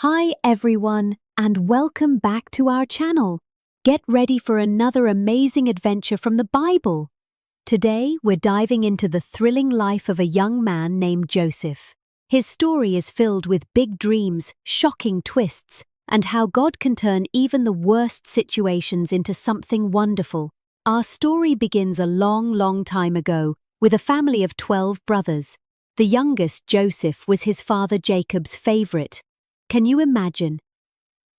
Hi everyone, and welcome back to our channel. Get ready for another amazing adventure from the Bible. Today, we're diving into the thrilling life of a young man named Joseph. His story is filled with big dreams, shocking twists, and how God can turn even the worst situations into something wonderful. Our story begins a long time ago with a family of 12 brothers. The youngest, Joseph, was his father Jacob's favorite. Can you imagine?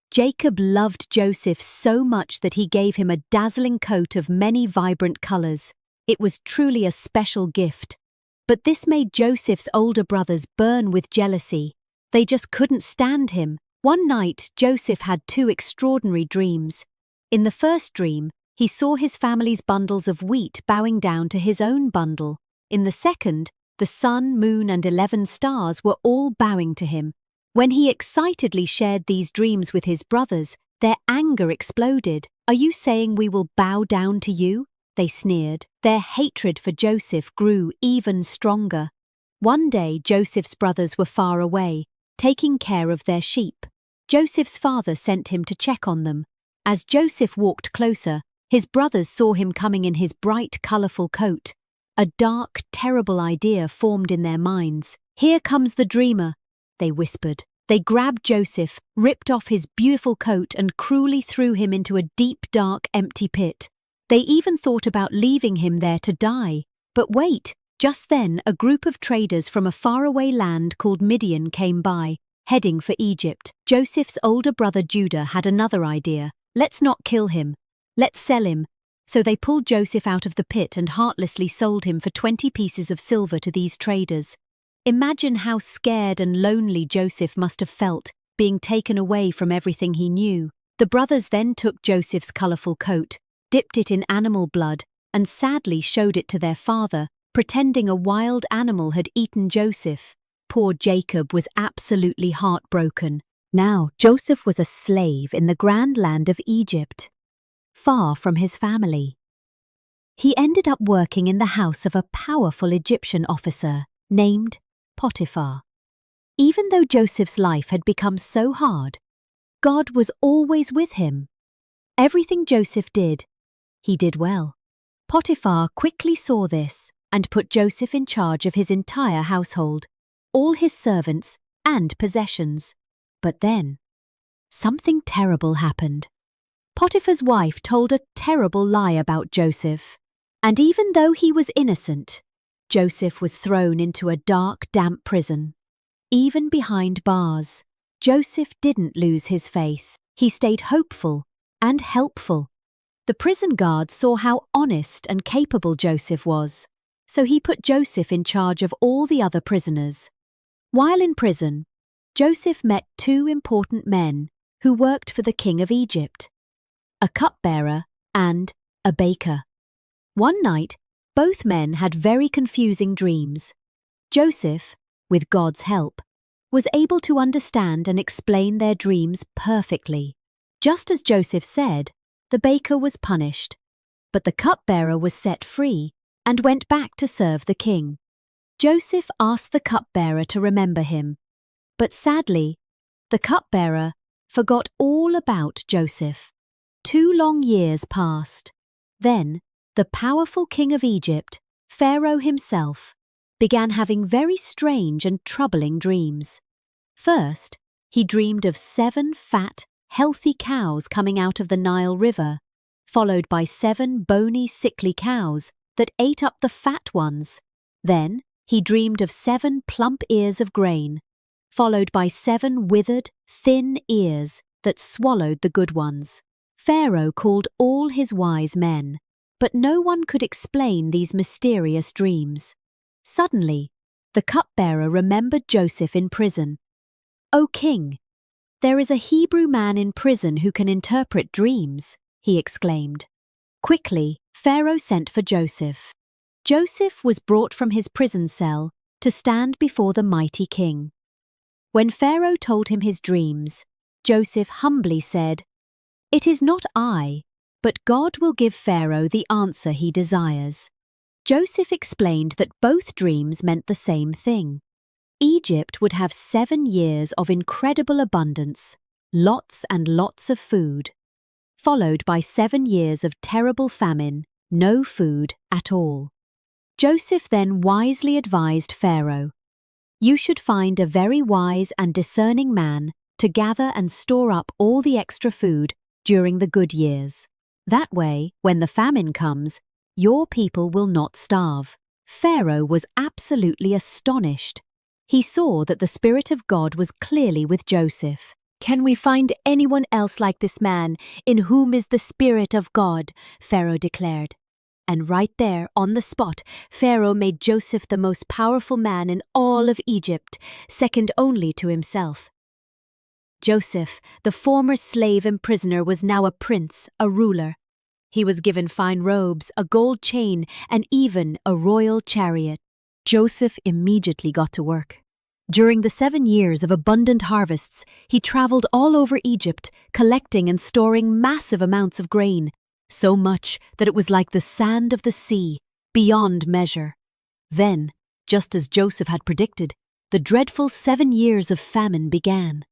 Jacob loved Joseph so much that he gave him a dazzling coat of many vibrant colors. It was truly a special gift. But this made Joseph's older brothers burn with jealousy. They just couldn't stand him. One night, Joseph had two extraordinary dreams. In the first dream, he saw his family's bundles of wheat bowing down to his own bundle. In the second, the sun, moon, and 11 stars were all bowing to him. When he excitedly shared these dreams with his brothers, their anger exploded. "Are you saying we will bow down to you?" they sneered. Their hatred for Joseph grew even stronger. One day, Joseph's brothers were far away, taking care of their sheep. Joseph's father sent him to check on them. As Joseph walked closer, his brothers saw him coming in his bright, colorful coat. A dark, terrible idea formed in their minds. "Here comes the dreamer," they whispered. They grabbed Joseph, ripped off his beautiful coat, and cruelly threw him into a deep, dark, empty pit. They even thought about leaving him there to die. But wait, just then a group of traders from a faraway land called Midian came by, heading for Egypt. Joseph's older brother Judah had another idea. "Let's not kill him. Let's sell him." So they pulled Joseph out of the pit and heartlessly sold him for 20 pieces of silver to these traders. Imagine how scared and lonely Joseph must have felt, being taken away from everything he knew. The brothers then took Joseph's colorful coat, dipped it in animal blood, and sadly showed it to their father, pretending a wild animal had eaten Joseph. Poor Jacob was absolutely heartbroken. Now, Joseph was a slave in the grand land of Egypt, far from his family. He ended up working in the house of a powerful Egyptian officer named Potiphar. Even though Joseph's life had become so hard, God was always with him. Everything Joseph did, he did well. Potiphar quickly saw this and put Joseph in charge of his entire household, all his servants and possessions. But then, something terrible happened. Potiphar's wife told a terrible lie about Joseph, and even though he was innocent, Joseph was thrown into a dark, damp prison. Even behind bars, Joseph didn't lose his faith. He stayed hopeful and helpful. The prison guards saw how honest and capable Joseph was, so he put Joseph in charge of all the other prisoners. While in prison, Joseph met two important men who worked for the king of Egypt, a cupbearer and a baker. One night, both men had very confusing dreams. Joseph, with God's help, was able to understand and explain their dreams perfectly. Just as Joseph said, the baker was punished, but the cupbearer was set free and went back to serve the king. Joseph asked the cupbearer to remember him, but sadly, the cupbearer forgot all about Joseph. 2 long years passed. Then, the powerful king of Egypt, Pharaoh himself, began having very strange and troubling dreams. First, he dreamed of 7 fat, healthy cows coming out of the Nile River, followed by 7 bony, sickly cows that ate up the fat ones. Then, he dreamed of 7 plump ears of grain, followed by 7 withered, thin ears that swallowed the good ones. Pharaoh called all his wise men, but no one could explain these mysterious dreams. Suddenly, the cupbearer remembered Joseph in prison. "O king, there is a Hebrew man in prison who can interpret dreams," he exclaimed. Quickly, Pharaoh sent for Joseph. Joseph was brought from his prison cell to stand before the mighty king. When Pharaoh told him his dreams, Joseph humbly said, "It is not I, but God will give Pharaoh the answer he desires." Joseph explained that both dreams meant the same thing. Egypt would have 7 years of incredible abundance, lots and lots of food, followed by 7 years of terrible famine, no food at all. Joseph then wisely advised Pharaoh, "You should find a very wise and discerning man to gather and store up all the extra food during the good years. That way, when the famine comes, your people will not starve." Pharaoh was absolutely astonished. He saw that the Spirit of God was clearly with Joseph. "Can we find anyone else like this man, in whom is the Spirit of God?" Pharaoh declared. And right there, on the spot, Pharaoh made Joseph the most powerful man in all of Egypt, second only to himself. Joseph, the former slave and prisoner, was now a prince, a ruler. He was given fine robes, a gold chain, and even a royal chariot. Joseph immediately got to work. During the 7 years of abundant harvests, he traveled all over Egypt, collecting and storing massive amounts of grain, so much that it was like the sand of the sea, beyond measure. Then, just as Joseph had predicted, the dreadful 7 years of famine began.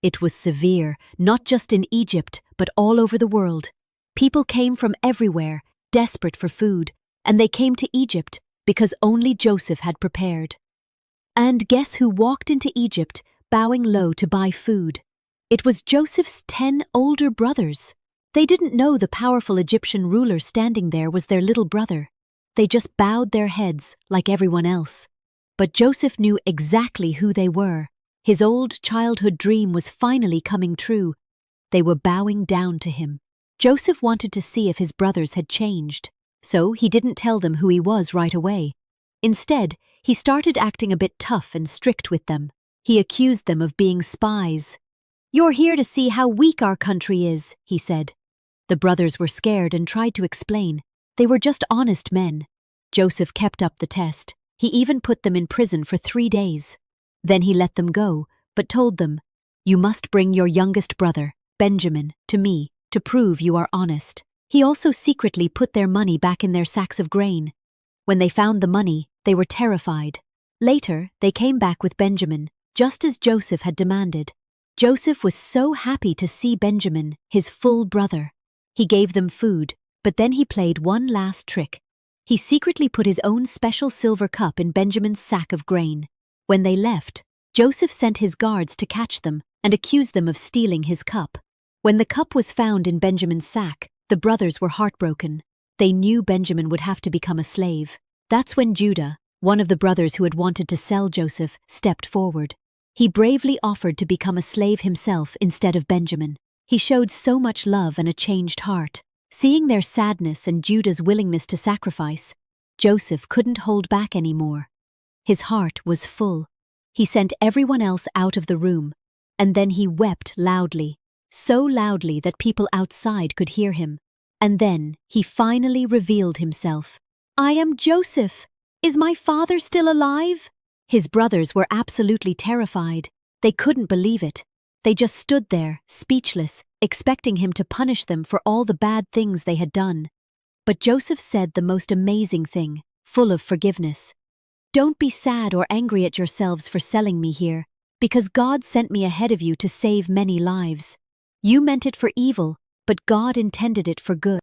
It was severe, not just in Egypt, but all over the world. People came from everywhere, desperate for food, and they came to Egypt because only Joseph had prepared. And guess who walked into Egypt, bowing low to buy food? It was Joseph's 10 older brothers. They didn't know the powerful Egyptian ruler standing there was their little brother. They just bowed their heads like everyone else. But Joseph knew exactly who they were. His old childhood dream was finally coming true. They were bowing down to him. Joseph wanted to see if his brothers had changed, so he didn't tell them who he was right away. Instead, he started acting a bit tough and strict with them. He accused them of being spies. "You're here to see how weak our country is," he said. The brothers were scared and tried to explain. They were just honest men. Joseph kept up the test. He even put them in prison for 3 days. Then he let them go, but told them, "You must bring your youngest brother, Benjamin, to me to prove you are honest." He also secretly put their money back in their sacks of grain. When they found the money, they were terrified. Later, they came back with Benjamin, just as Joseph had demanded. Joseph was so happy to see Benjamin, his full brother. He gave them food, but then he played one last trick. He secretly put his own special silver cup in Benjamin's sack of grain. When they left, Joseph sent his guards to catch them and accused them of stealing his cup. When the cup was found in Benjamin's sack, the brothers were heartbroken. They knew Benjamin would have to become a slave. That's when Judah, one of the brothers who had wanted to sell Joseph, stepped forward. He bravely offered to become a slave himself instead of Benjamin. He showed so much love and a changed heart. Seeing their sadness and Judah's willingness to sacrifice, Joseph couldn't hold back anymore. His heart was full. He sent everyone else out of the room, and then he wept loudly, so loudly that people outside could hear him. And then he finally revealed himself. "I am Joseph. Is my father still alive?" His brothers were absolutely terrified. They couldn't believe it. They just stood there, speechless, expecting him to punish them for all the bad things they had done. But Joseph said the most amazing thing, full of forgiveness. "Don't be sad or angry at yourselves for selling me here, because God sent me ahead of you to save many lives. You meant it for evil, but God intended it for good."